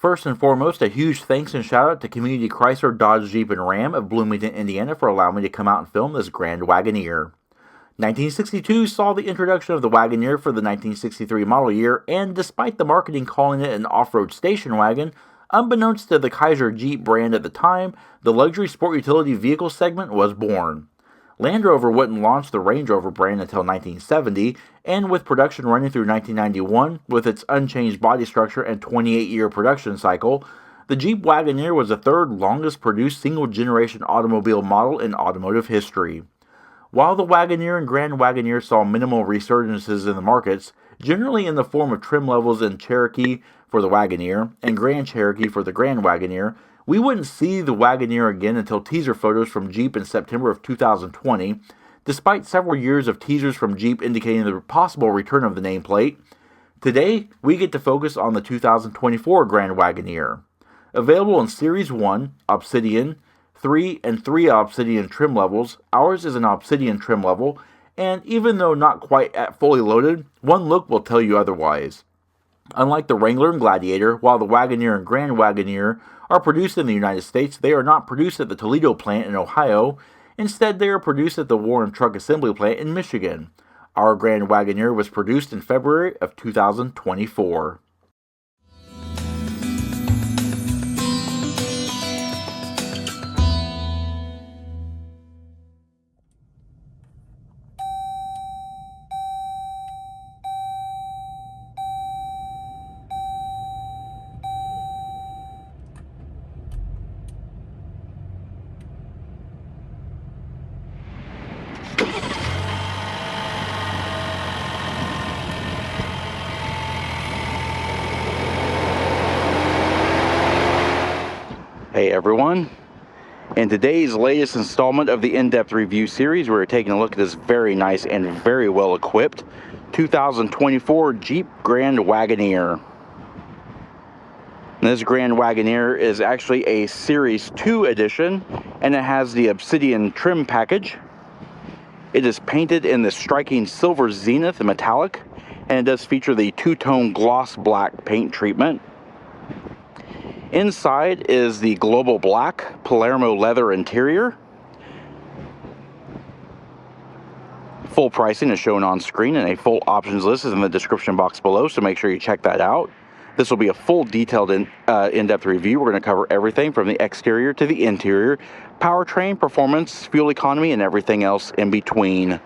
First and foremost, a huge thanks and shout out to Community Chrysler, Dodge, Jeep, and Ram of Bloomington, Indiana for allowing me to come out and film this Grand Wagoneer. 1962 saw the introduction of the Wagoneer for the 1963 model year, and despite the marketing calling it an off-road station wagon, unbeknownst to the Kaiser-Jeep brand at the time, the luxury sport utility vehicle segment was born. Land Rover wouldn't launch the Range Rover brand until 1970, and with production running through 1991, with its unchanged body structure and 28-year production cycle, the Jeep Wagoneer was the third longest produced single-generation automobile model in automotive history. While the Wagoneer and Grand Wagoneer saw minimal resurgences in the markets, generally in the form of trim levels in Cherokee for the Wagoneer and Grand Cherokee for the Grand Wagoneer, we wouldn't see the Wagoneer again until teaser photos from Jeep in September of 2020, despite several years of teasers from Jeep indicating the possible return of the nameplate. Today, we get to focus on the 2024 Grand Wagoneer. Available in Series 1, Obsidian, 3 and 3 Obsidian trim levels, ours is an Obsidian trim level, and even though not quite at fully loaded, one look will tell you otherwise. Unlike the Wrangler and Gladiator, while the Wagoneer and Grand Wagoneer are produced in the United States, they are not produced at the Toledo plant in Ohio. Instead, they are produced at the Warren Truck Assembly plant in Michigan. Our Grand Wagoneer was produced in February of 2024. Hey everyone, in today's latest installment of the in-depth review series, we're taking a look at this very nice and very well equipped 2024 Jeep Grand Wagoneer. This Grand Wagoneer is actually a Series 2 edition, and it has the Obsidian trim package. It is painted in the striking silver zenith metallic, and it does feature the two-tone gloss black paint treatment. Inside is the Global Black Palermo leather interior. Full pricing is shown on screen, and a full options list is in the description box below, so make sure you check that out. This will be a full detailed in-depth review. We're going to cover everything from the exterior to the interior, powertrain, performance, fuel economy, and everything else in between.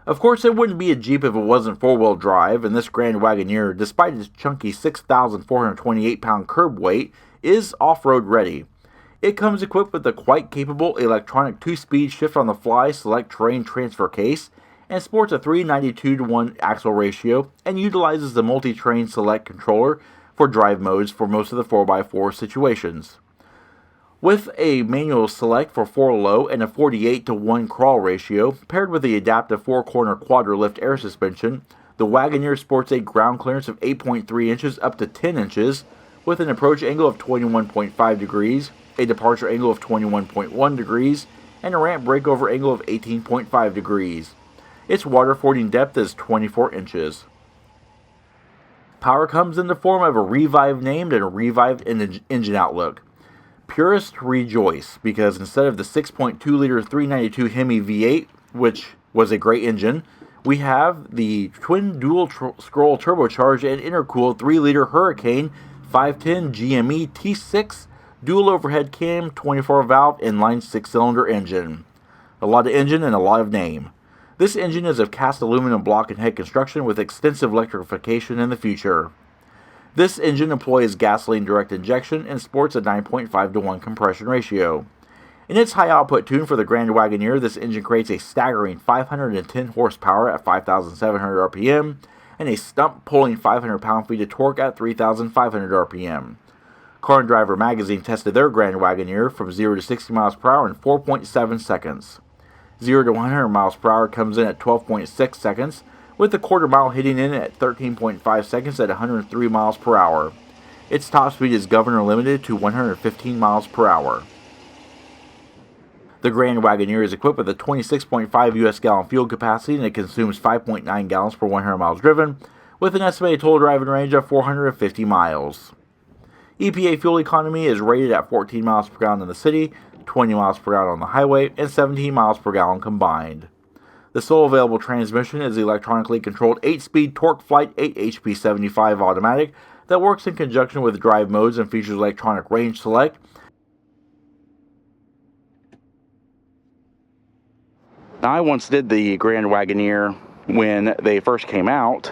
Of course, it wouldn't be a Jeep if it wasn't four-wheel drive, and this Grand Wagoneer, despite its chunky 6,428-pound curb weight, is off-road ready. It comes equipped with a quite capable electronic 2-speed shift-on-the-fly select terrain transfer case, and sports a 392:1 axle ratio, and utilizes the multi-terrain select controller for drive modes for most of the 4x4 situations. With a manual select for 4 low and a 48:1 crawl ratio, paired with the adaptive 4-corner quadra-lift air suspension, the Wagoneer sports a ground clearance of 8.3 inches up to 10 inches, with an approach angle of 21.5 degrees, a departure angle of 21.1 degrees, and a ramp breakover angle of 18.5 degrees. Its water fording depth is 24 inches. Power comes in the form of a revived named and a revived engine outlook. Purists rejoice, because instead of the 6.2-liter 392 Hemi V8, which was a great engine, we have the twin dual-scroll turbocharged and intercooled 3-liter Hurricane 510 GME T6 dual overhead cam 24-valve inline 6-cylinder engine. A lot of engine and a lot of name. This engine is of cast aluminum block and head construction with extensive electrification in the future. This engine employs gasoline direct injection and sports a 9.5:1 compression ratio. In its high output tune for the Grand Wagoneer, this engine creates a staggering 510 horsepower at 5,700 RPM and a stump pulling 500 pound-feet of torque at 3,500 RPM. Car and Driver magazine tested their Grand Wagoneer from 0 to 60 miles per hour in 4.7 seconds. 0 to 100 miles per hour comes in at 12.6 seconds, with the quarter mile hitting in at 13.5 seconds at 103 miles per hour. Its top speed is governor limited to 115 miles per hour. The Grand Wagoneer is equipped with a 26.5 US gallon fuel capacity, and it consumes 5.9 gallons per 100 miles driven, with an estimated total driving range of 450 miles. EPA fuel economy is rated at 14 miles per gallon in the city, 20 miles per gallon on the highway, and 17 miles per gallon combined. The sole available transmission is the electronically controlled 8-speed Torque Flight 8 HP75 automatic that works in conjunction with drive modes and features electronic range select. Now, I once did the Grand Wagoneer when they first came out.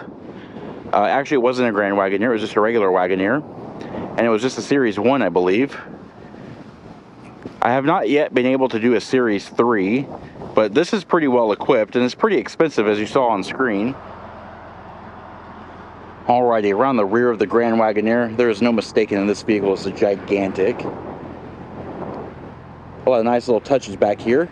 Actually, it wasn't a Grand Wagoneer, it was just a regular Wagoneer. And it was just a Series 1, I believe. I have not yet been able to do a Series 3, but this is pretty well equipped, and it's pretty expensive, as you saw on screen. Alrighty, around the rear of the Grand Wagoneer, there is no mistaking this vehicle is gigantic. A lot of nice little touches back here.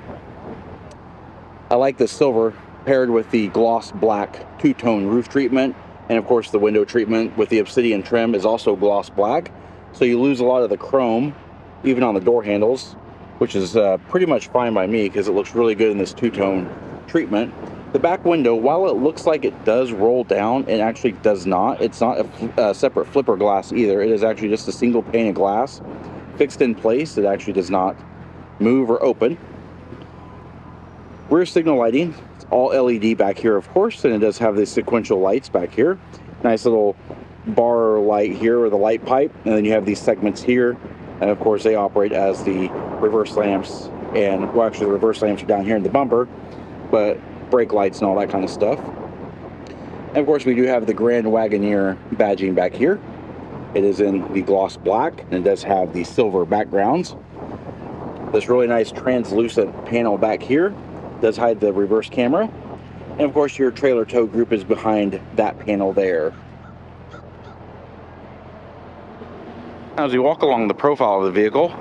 I like the silver paired with the gloss black two-tone roof treatment, and of course the window treatment with the Obsidian trim is also gloss black, so you lose a lot of the chrome even on the door handles, which is pretty much fine by me because it looks really good in this two-tone treatment. The back window, while it looks like it does roll down, it actually does not. It's not a separate flipper glass either. It is actually just a single pane of glass fixed in place. It actually does not move or open. Rear signal lighting, it's all LED back here, of course, and it does have the sequential lights back here. Nice little bar light here with a light pipe, and then you have these segments here, and of course they operate as the reverse lamps, and well, actually the reverse lamps are down here in the bumper, but brake lights and all that kind of stuff. And of course we do have the Grand Wagoneer badging back here. It is in the gloss black, and it does have the silver backgrounds. This really nice translucent panel back here does hide the reverse camera, and of course your trailer tow group is behind that panel there. As we walk along the profile of the vehicle,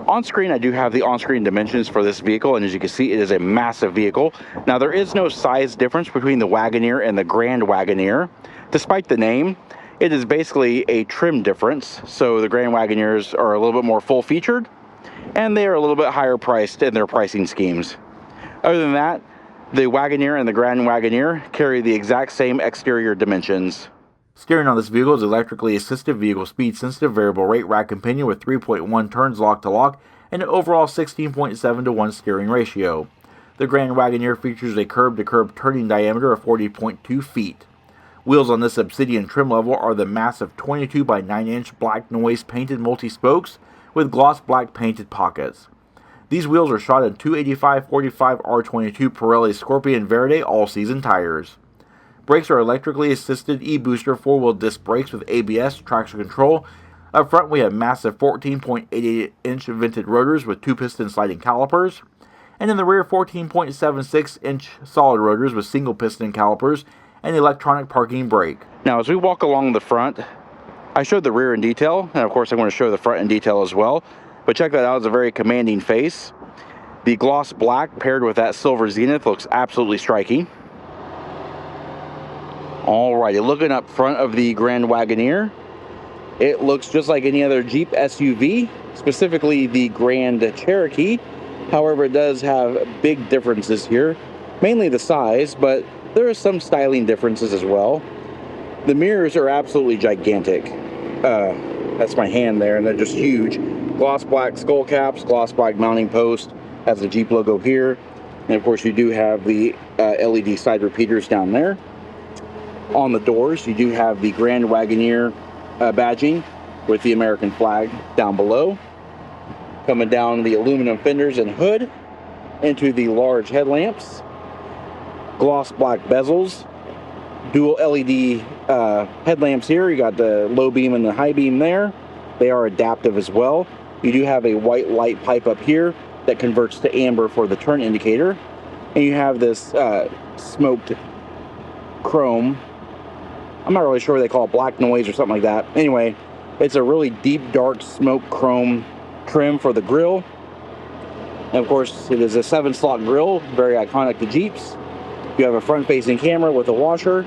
on screen I do have the on-screen dimensions for this vehicle, and as you can see, it is a massive vehicle. Now, there is no size difference between the Wagoneer and the Grand Wagoneer. Despite the name, it is basically a trim difference, so the Grand Wagoneers are a little bit more full-featured, and they are a little bit higher priced in their pricing schemes. Other than that, the Wagoneer and the Grand Wagoneer carry the exact same exterior dimensions. Steering on this vehicle is electrically assisted vehicle speed sensitive variable rate rack and pinion with 3.1 turns lock to lock and an overall 16.7 to 1 steering ratio. The Grand Wagoneer features a curb-to-curb turning diameter of 40.2 feet. Wheels on this Obsidian trim level are the massive 22 by 9 inch black noise painted multi-spokes with gloss black painted pockets. These wheels are shot in 285/45 R22 Pirelli Scorpion Verde all-season tires. Brakes are electrically assisted e-booster 4-wheel disc brakes with ABS traction control. Up front we have massive 14.88 inch vented rotors with 2-piston sliding calipers. And in the rear 14.76 inch solid rotors with single piston calipers and electronic parking brake. Now, as we walk along the front, I showed the rear in detail, and of course I'm going to show the front in detail as well. But check that out, it's a very commanding face. The gloss black paired with that silver zenith looks absolutely striking. Alrighty, looking up front of the Grand Wagoneer, it looks just like any other Jeep SUV, specifically the Grand Cherokee. However, it does have big differences here, mainly the size, but there are some styling differences as well. The mirrors are absolutely gigantic. That's my hand there, and they're just huge. Gloss black skull caps, gloss black mounting post, has the Jeep logo here, and of course you do have the LED side repeaters down there. On the doors, you do have the Grand Wagoneer badging with the American flag down below. Coming down the aluminum fenders and hood into the large headlamps. Gloss black bezels. Dual LED headlamps here. You got the low beam and the high beam there. They are adaptive as well. You do have a white light pipe up here that converts to amber for the turn indicator. And you have this smoked chrome. I'm not really sure what they call it, black noise or something like that. Anyway, it's a really deep, dark smoke chrome trim for the grille. And of course, it is a 7-slot grille, very iconic to Jeeps. You have a front-facing camera with a washer.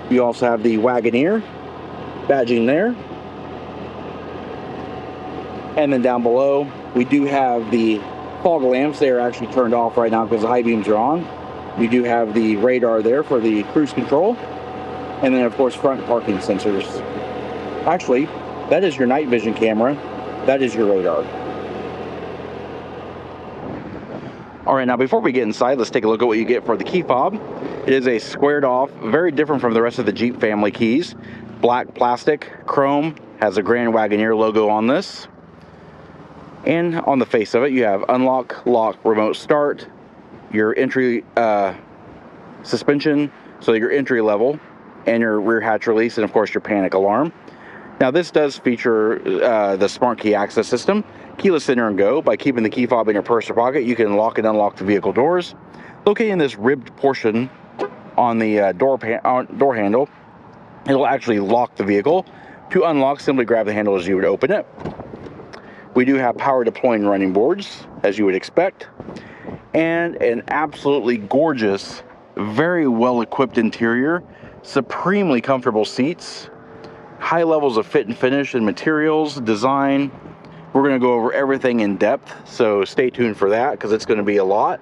You also have the Wagoneer badging there. And then down below, we do have the fog lamps. They are actually turned off right now because the high beams are on. You do have the radar there for the cruise control. And then, of course, front parking sensors. Actually, That is your night vision camera. That is your radar. All right, now before we get inside, let's take a look at what you get for the key fob. It is a squared off, very different from the rest of the Jeep family keys. Black plastic, chrome, has a Grand Wagoneer logo on this. And on the face of it, you have unlock, lock, remote start, your entry suspension, so your entry level, and your rear hatch release, and of course your panic alarm. Now this does feature the smart key access system, keyless enter and go. By keeping the key fob in your purse or pocket, you can lock and unlock the vehicle doors. Located in this ribbed portion on the door handle, it'll actually lock the vehicle. To unlock, simply grab the handle as you would open it. We do have power deploying running boards, as you would expect, and an absolutely gorgeous, very well equipped interior, supremely comfortable seats, high levels of fit and finish and materials, design. We're going to go over everything in depth, so stay tuned for that because it's going to be a lot.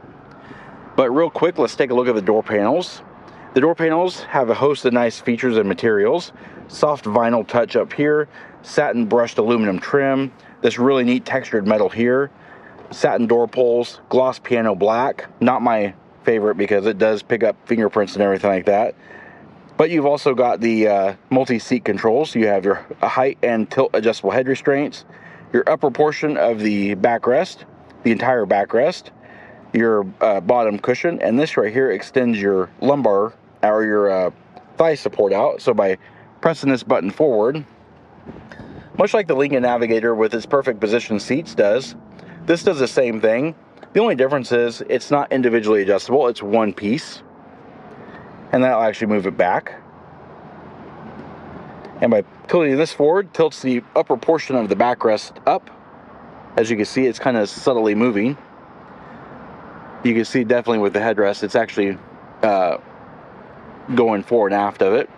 But real quick, let's take a look at the door panels. The door panels have a host of nice features and materials. Soft vinyl touch up here, satin brushed aluminum trim, this really neat textured metal here, satin door pulls, gloss piano black. Not my favorite because it does pick up fingerprints and everything like that. But you've also got the multi-seat controls. You have your height and tilt adjustable head restraints, your upper portion of the backrest, the entire backrest, your bottom cushion, and this right here extends your lumbar or your thigh support out. So by pressing this button forward, much like the Lincoln Navigator with its perfect position seats does, this does the same thing. The only difference is it's not individually adjustable, it's one piece. And that'll actually move it back. And by tilting this forward, tilts the upper portion of the backrest up. As you can see, it's kind of subtly moving. You can see definitely with the headrest, it's actually going forward and aft of it.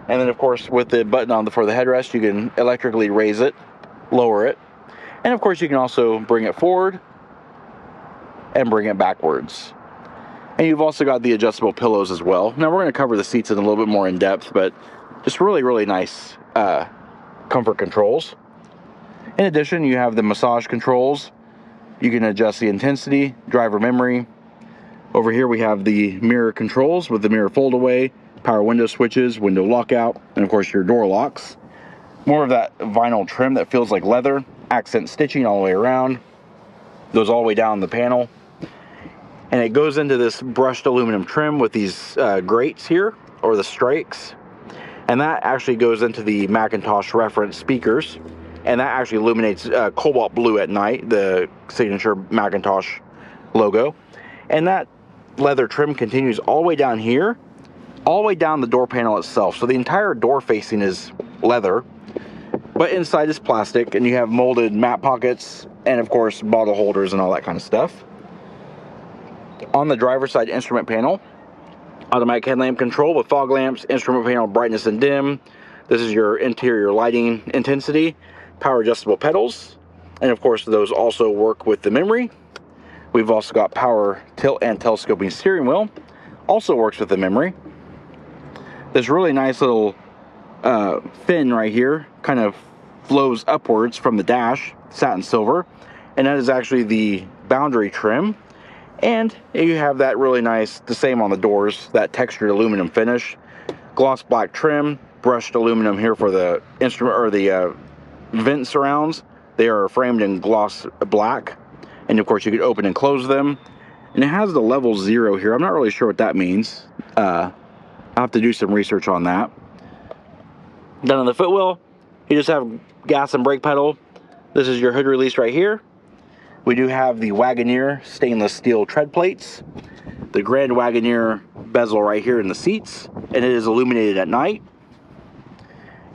And then of course with the button for the headrest, you can electrically raise it, lower it. And of course you can also bring it forward and bring it backwards. And you've also got the adjustable pillows as well. Now we're going to cover the seats in a little bit more in depth, but just really, really nice comfort controls. In addition, you have the massage controls. You can adjust the intensity, driver memory. Over here we have the mirror controls with the mirror fold away, power window switches, window lockout, and of course your door locks. More of that vinyl trim that feels like leather, accent stitching all the way around. Goes all the way down the panel. And it goes into this brushed aluminum trim with these grates here, or the strikes. And that actually goes into the Macintosh reference speakers. And that actually illuminates cobalt blue at night, the signature Macintosh logo. And that leather trim continues all the way down here, all the way down the door panel itself. So the entire door facing is leather, but inside is plastic, and you have molded mat pockets, and of course bottle holders and all that kind of stuff. On the driver's side instrument panel, automatic headlamp control with fog lamps, instrument panel brightness and dim. This is your interior lighting intensity, power adjustable pedals, and of course those also work with the memory. We've also got power tilt and telescoping steering wheel, also works with the memory. This really nice little fin right here kind of flows upwards from the dash, satin silver, and that is actually the boundary trim. And you have that really nice, the same on the doors, that textured aluminum finish, gloss black trim, brushed aluminum here for the instrument or the vent surrounds. They are framed in gloss black, and of course you could open and close them. And it has the level 0 here. I'm not really sure what that means. I'll have to do some research on that. Then on the footwell, you just have gas and brake pedal. This is your hood release right here. We do have the Wagoneer stainless steel tread plates, the Grand Wagoneer bezel right here in the seats, and it is illuminated at night.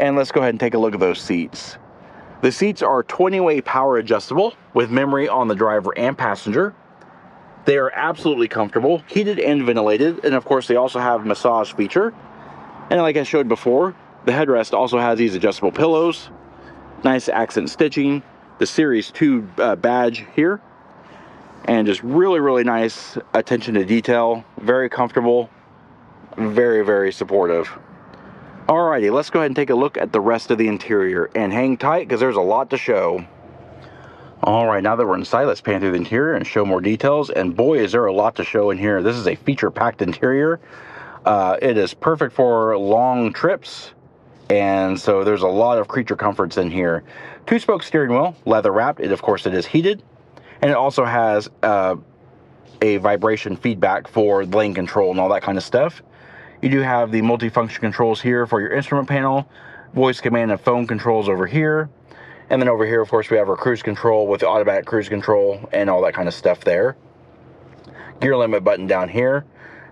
And let's go ahead and take a look at those seats. The seats are 20-way power adjustable with memory on the driver and passenger. They are absolutely comfortable, heated and ventilated, and of course they also have massage feature. And like I showed before, the headrest also has these adjustable pillows, nice accent stitching, the Series 2 badge here, and just really, really nice attention to detail. Very comfortable, very, very supportive. Alrighty, let's go ahead and take a look at the rest of the interior, and hang tight because there's a lot to show. Alright, now that we're inside, let's pan through the interior and show more details, and boy is there a lot to show in here. This is a feature-packed interior. It is perfect for long trips, and so there's a lot of creature comforts in here. 2-spoke steering wheel, leather wrapped. Of course it is heated, and it also has a vibration feedback for lane control and all that kind of stuff. You do have the multifunction controls here for your instrument panel, voice command and phone controls over here. And then over here, of course, we have our cruise control with the automatic cruise control and all that kind of stuff there. Gear limit button down here.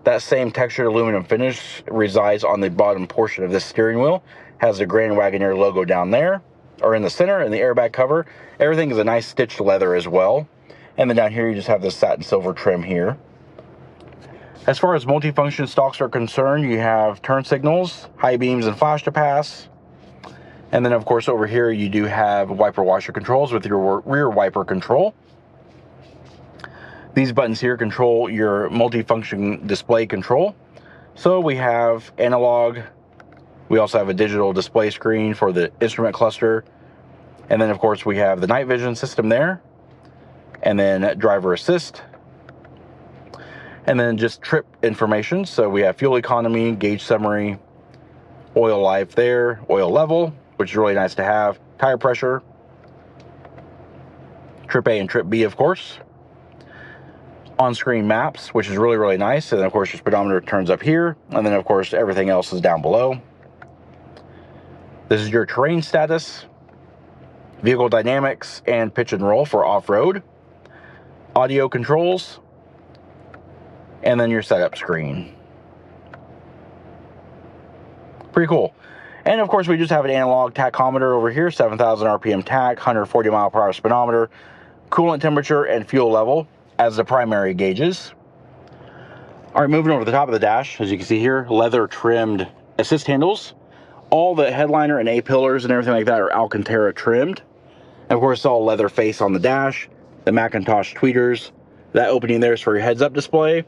That same textured aluminum finish resides on the bottom portion of this steering wheel. Has the Grand Wagoneer logo down there, or in the center, and the airbag cover. Everything is a nice stitched leather as well. And then down here, you just have the satin silver trim here. As far as multifunction stalks are concerned, you have turn signals, high beams, and flash to pass. And then, of course, over here, you do have wiper washer controls with your rear wiper control. These buttons here control your multifunction display control. So we have analog. We also have a digital display screen for the instrument cluster. And then, of course, we have the night vision system there. And then driver assist. And then just trip information. So we have fuel economy, gauge summary, oil life there, oil level, which is really nice to have, tire pressure, trip A and trip B, of course, on-screen maps, which is really, really nice. And then, of course, your speedometer turns up here. And then, of course, everything else is down below. This is your terrain status, vehicle dynamics, and pitch and roll for off-road, audio controls, and then your setup screen. Pretty cool. And of course, we just have an analog tachometer over here, 7,000 RPM tach, 140 mile per hour speedometer, coolant temperature, and fuel level as the primary gauges. All right, moving over to the top of the dash, as you can see here, leather trimmed assist handles. All the headliner and A-pillars and everything like that are Alcantara trimmed. And of course, it's all leather face on the dash, the Macintosh tweeters. That opening there is for your heads-up display.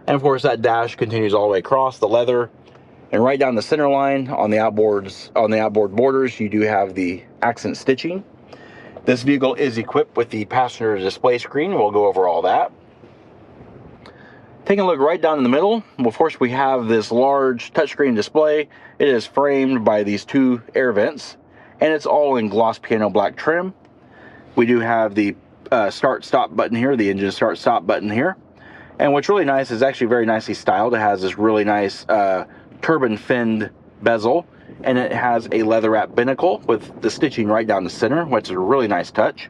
And of course, that dash continues all the way across the leather. And right down the center line on the outboard borders, you do have the accent stitching. This vehicle is equipped with the passenger display screen. We'll go over all that. Taking a look right down in the middle, well, of course, we have this large touchscreen display. It is framed by these 2 air vents, and it's all in gloss piano black trim. We do have the start-stop button here, the engine start-stop button here. And what's really nice is actually very nicely styled. It has this really nice turbine finned bezel, and it has a leather wrap binnacle with the stitching right down the center, which is a really nice touch.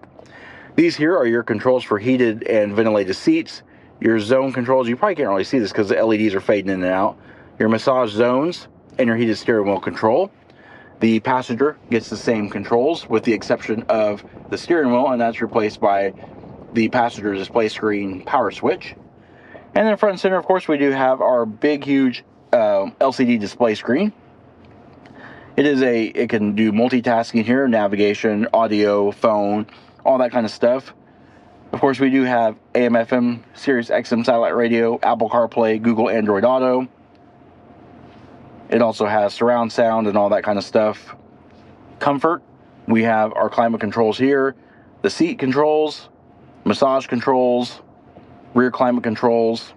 These here are your controls for heated and ventilated seats. Your zone controls, you probably can't really see this because the LEDs are fading in and out. Your massage zones and your heated steering wheel control. The passenger gets the same controls with the exception of the steering wheel, and that's replaced by the passenger display screen power switch. And then front and center, of course, we do have our big, huge LCD display screen. It can do multitasking here, navigation, audio, phone, all that kind of stuff. Of course, we do have AM, FM, Sirius XM satellite radio, Apple CarPlay, Google Android Auto. It also has surround sound and all that kind of stuff. Comfort, we have our climate controls here, the seat controls, massage controls, rear climate controls,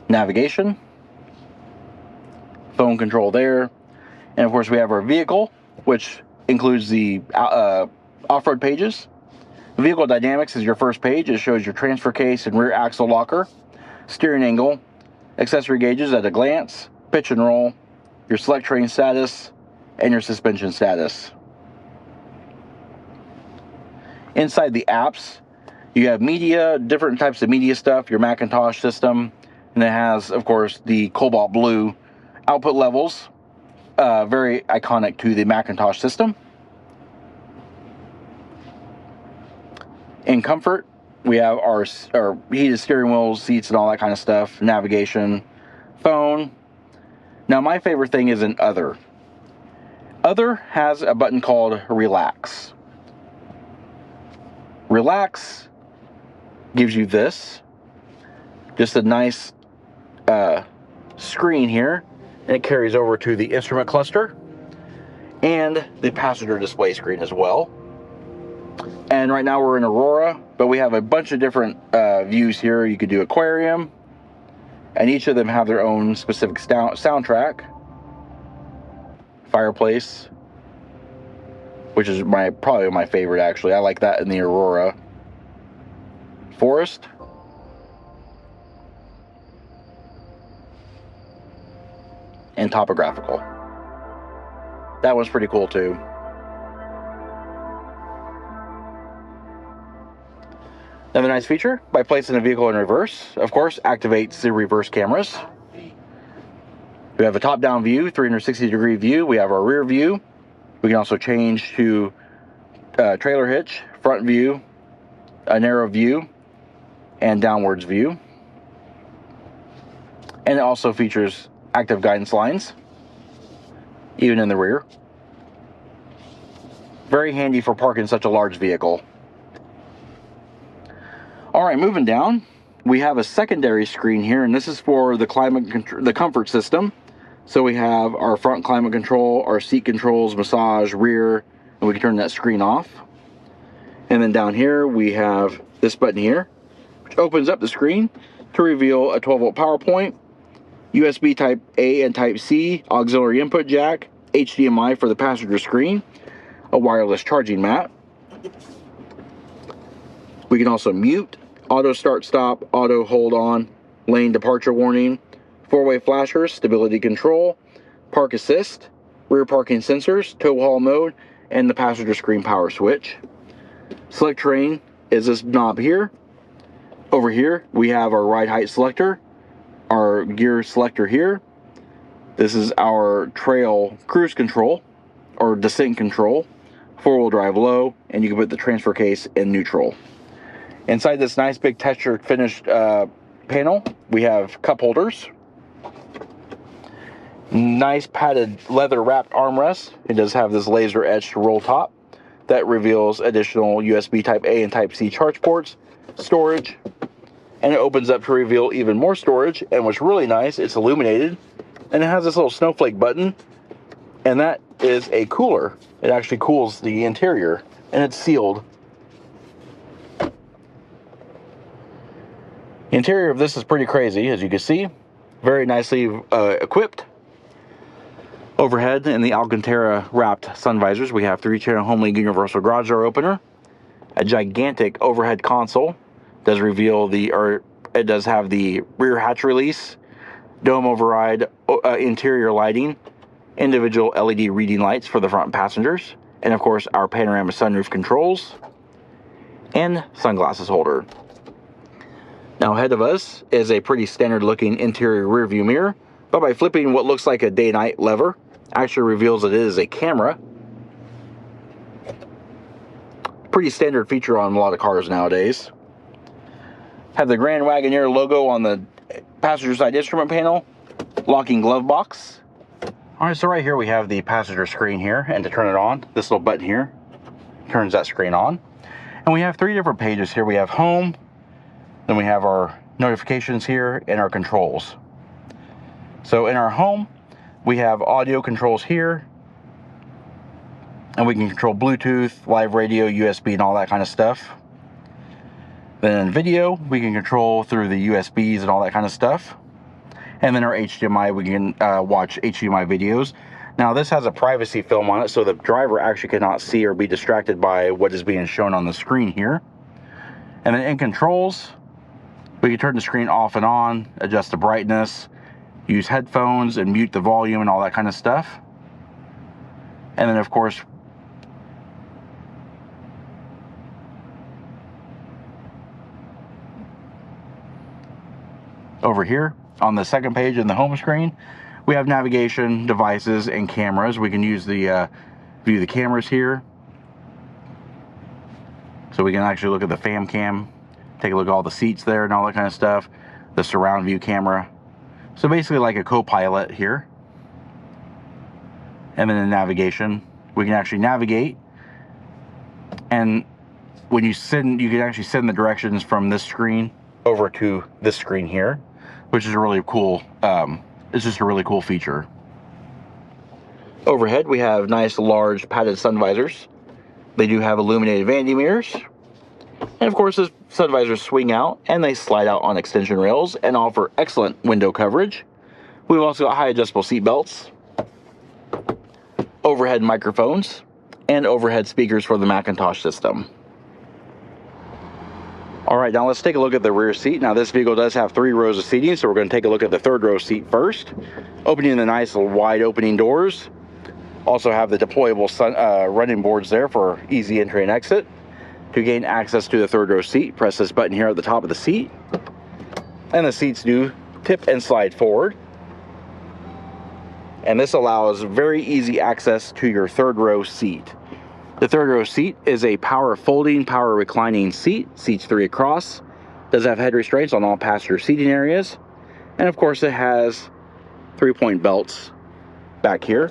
navigation, phone control there. And of course, we have our vehicle, which includes the off-road pages. Vehicle dynamics is your first page. It shows your transfer case and rear axle locker, steering angle, accessory gauges at a glance, pitch and roll, your select train status, and your suspension status. Inside the apps, you have media, different types of media stuff, your Macintosh system, and it has, of course, the cobalt blue output levels, very iconic to the Macintosh system. In comfort, we have our heated steering wheels, seats, and all that kind of stuff, navigation, phone. Now, my favorite thing is in Other. Other has a button called Relax. Relax gives you this. Just a nice screen here. And it carries over to the instrument cluster and the passenger display screen as well. And right now we're in Aurora, but we have a bunch of different views here. You could do aquarium, and each of them have their own specific soundtrack. Fireplace, which is probably my favorite actually. I like that in the Aurora. Forest. And topographical. That one's pretty cool too. Another nice feature, by placing the vehicle in reverse, of course, activates the reverse cameras. We have a top-down view, 360-degree view. We have our rear view. We can also change to trailer hitch, front view, a narrow view, and downwards view. And it also features active guidance lines, even in the rear. Very handy for parking such a large vehicle. All right, moving down, we have a secondary screen here, and this is for the the comfort system. So we have our front climate control, our seat controls, massage, rear, and we can turn that screen off. And then down here, we have this button here, which opens up the screen to reveal a 12-volt power point, USB Type A and Type C, auxiliary input jack, HDMI for the passenger screen, a wireless charging mat. We can also mute, auto start stop, auto hold on, lane departure warning, four-way flashers, stability control, park assist, rear parking sensors, tow haul mode, and the passenger screen power switch. Select terrain is this knob here. Over here we have our ride height selector, our gear selector here. This is our trail cruise control or descent control, four-wheel drive low, and you can put the transfer case in neutral. Inside this nice big textured finished panel, we have cup holders, nice padded leather wrapped armrest. It does have this laser etched roll top that reveals additional USB Type A and Type C charge ports, storage, and it opens up to reveal even more storage. And what's really nice, it's illuminated, and it has this little snowflake button, and that is a cooler. It actually cools the interior, and it's sealed. The interior of this is pretty crazy, as you can see. Very nicely equipped. Overhead in the Alcantara wrapped sun visors, we have 3-channel Homelink universal garage door opener. A gigantic overhead console does reveal it does have the rear hatch release, dome override, interior lighting, individual LED reading lights for the front passengers, and of course our panorama sunroof controls and sunglasses holder. Now ahead of us is a pretty standard looking interior rear view mirror, but by flipping what looks like a day-night lever, actually reveals that it is a camera. Pretty standard feature on a lot of cars nowadays. Have the Grand Wagoneer logo on the passenger side instrument panel, locking glove box. All right, so right here we have the passenger screen here, and to turn it on, this little button here turns that screen on. And we have 3 different pages here. We have home, then we have our notifications here, and our controls. So in our home, we have audio controls here, and we can control Bluetooth, live radio, USB, and all that kind of stuff. Then in video, we can control through the USBs and all that kind of stuff. And then our HDMI, we can watch HDMI videos. Now this has a privacy film on it, so the driver actually cannot see or be distracted by what is being shown on the screen here. And then in controls, we can turn the screen off and on, adjust the brightness, use headphones and mute the volume and all that kind of stuff. And then of course, over here on the second page in the home screen, we have navigation, devices, and cameras. We can use the view the cameras here. So we can actually look at the fam cam, take a look at all the seats there and all that kind of stuff, the surround view camera. So basically like a co-pilot here. And then in navigation, we can actually navigate. And when you can actually send the directions from this screen over to this screen here, which is a really cool, it's just a really cool feature. Overhead, we have nice large padded sun visors. They do have illuminated vanity mirrors. And of course, the sun visors swing out and they slide out on extension rails and offer excellent window coverage. We've also got high adjustable seat belts, overhead microphones, and overhead speakers for the Macintosh system. All right, now let's take a look at the rear seat. Now this vehicle does have 3 rows of seating, so we're going to take a look at the 3rd row seat first. Opening the nice wide opening doors. Also have the deployable running boards there for easy entry and exit. To gain access to the 3rd row seat, press this button here at the top of the seat. And the seats do tip and slide forward. And this allows very easy access to your 3rd row seat. The 3rd row seat is a power folding, power reclining seat. Seats 3 across. Does have head restraints on all passenger seating areas. And of course it has 3-point belts back here.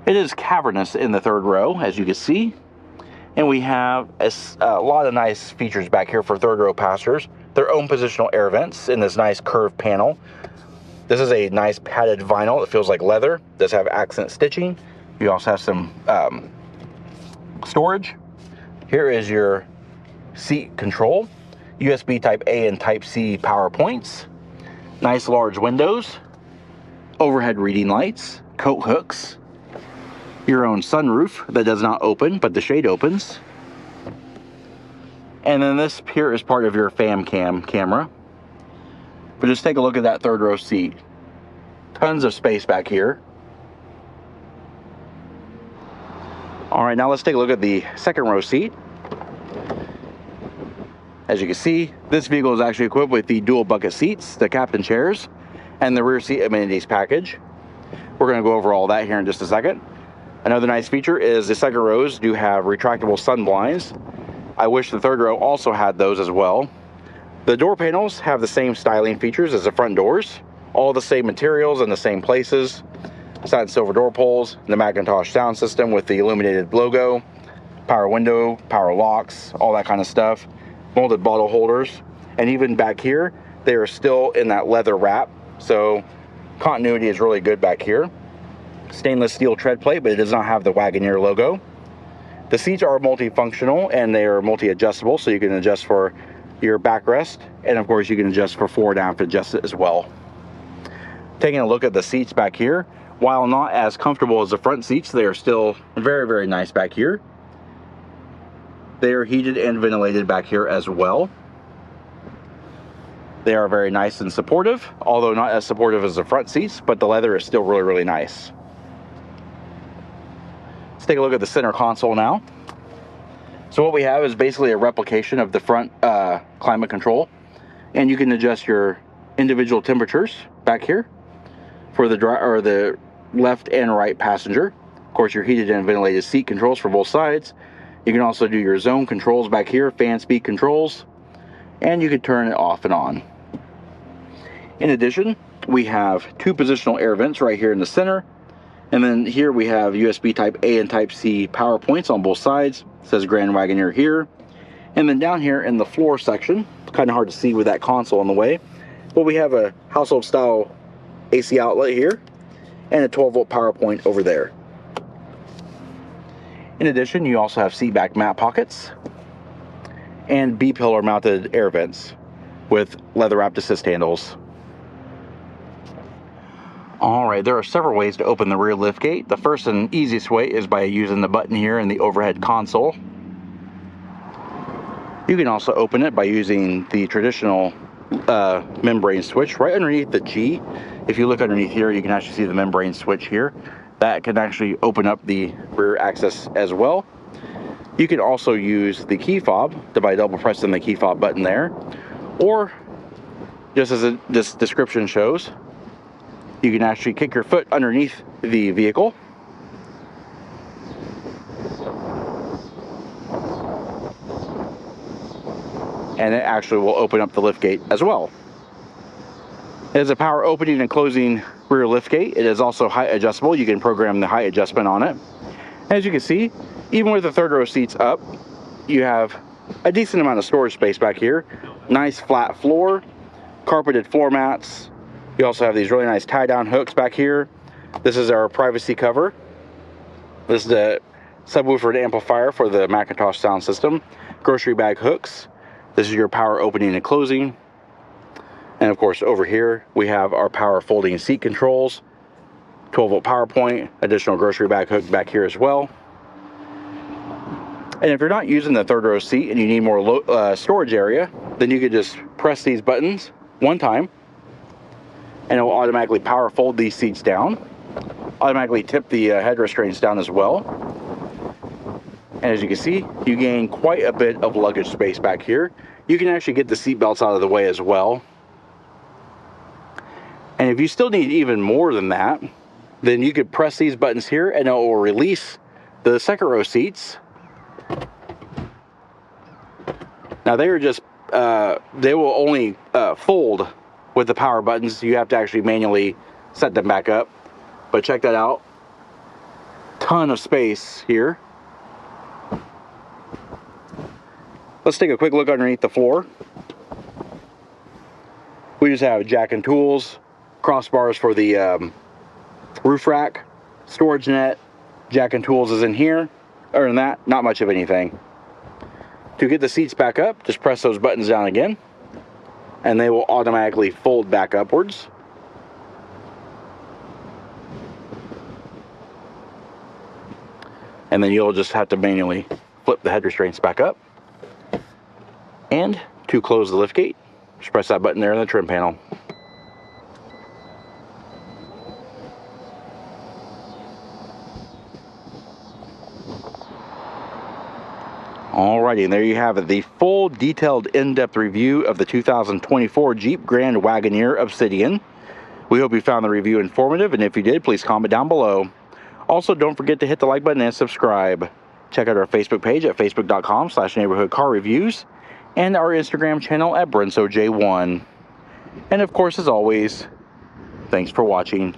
It is cavernous in the 3rd row, as you can see. And we have a lot of nice features back here for 3rd row passengers. Their own positional air vents in this nice curved panel. This is a nice padded vinyl. It feels like leather. It does have accent stitching. You also have some storage. Here is your seat control. USB Type A and Type C power points. Nice large windows. Overhead reading lights. Coat hooks. Your own sunroof that does not open, but the shade opens. And then this here is part of your fam cam camera. But just take a look at that 3rd row seat. Tons of space back here. All right, now let's take a look at the 2nd row seat. As you can see, this vehicle is actually equipped with the dual bucket seats, the captain chairs, and the rear seat amenities package. We're going to go over all that here in just a second. Another nice feature is the 2nd rows do have retractable sun blinds. I wish the 3rd row also had those as well. The door panels have the same styling features as the front doors. All the same materials in the same places. Satin silver door pulls, the Macintosh sound system with the illuminated logo, power window, power locks, all that kind of stuff. Molded bottle holders. And even back here, they are still in that leather wrap. So continuity is really good back here. Stainless steel tread plate, but it does not have the Wagoneer logo. The seats are multifunctional and they are multi-adjustable, so you can adjust for your backrest, and of course you can adjust for forward and aft adjust it as well. Taking a look at the seats back here, while not as comfortable as the front seats, they are still very, very nice back here. They are heated and ventilated back here as well. They are very nice and supportive, although not as supportive as the front seats, but the leather is still really, really nice. Let's take a look at the center console now. So what we have is basically a replication of the front climate control, and you can adjust your individual temperatures back here for the left and right passenger. Of course, your heated and ventilated seat controls for both sides. You can also do your zone controls back here, fan speed controls, and you can turn it off and on. In addition, we have 2 positional air vents right here in the center. And then here we have USB Type A and Type C power points on both sides. It says Grand Wagoneer here. And then down here in the floor section, it's kind of hard to see with that console in the way, but we have a household style AC outlet here and a 12-volt power point over there. In addition, you also have seat back mat pockets and B-pillar mounted air vents with leather wrapped assist handles. Alright, there are several ways to open the rear liftgate. The first and easiest way is by using the button here in the overhead console. You can also open it by using the traditional membrane switch right underneath the G. If you look underneath here, you can actually see the membrane switch here. That can actually open up the rear access as well. You can also use the key fob by double pressing the key fob button there, or just as this description shows, you can actually kick your foot underneath the vehicle and it actually will open up the liftgate as well. It is a power opening and closing rear liftgate. It is also height adjustable. You can program the height adjustment on it. As you can see, even with the 3rd row seats up, you have a decent amount of storage space back here. Nice flat floor, carpeted floor mats. You also have these really nice tie-down hooks back here. This is our privacy cover This is the subwoofer and amplifier for the Macintosh sound system. Grocery bag hooks. This is your power opening and closing. And of course, over here, we have our power folding seat controls. 12-volt power point, additional grocery bag hook back here as well. And if you're not using the third row seat and you need more storage area, then you could just press these buttons one time and it will automatically power fold these seats down, automatically tip the head restraints down as well. And as you can see, you gain quite a bit of luggage space back here. You can actually get the seat belts out of the way as well. And if you still need even more than that, then you could press these buttons here and it will release the second row seats. Now they are just, they will only fold with the power buttons. You have to actually manually set them back up. But check that out. Ton of space here. Let's take a quick look underneath the floor. We just have jack and tools, crossbars for the roof rack, storage net, jack and tools is in here. Other than that, not much of anything. To get the seats back up, just press those buttons down again, and they will automatically fold back upwards. And then you'll just have to manually flip the head restraints back up. And to close the liftgate, just press that button there in the trim panel. Alrighty, and there you have it, the full detailed in-depth review of the 2024 Jeep Grand Wagoneer Obsidian. We hope you found the review informative, and if you did, please comment down below. Also, don't forget to hit the like button and subscribe. Check out our Facebook page at facebook.com/neighborhoodcarreviews and our Instagram channel at BrensoJ1. And of course, as always, thanks for watching.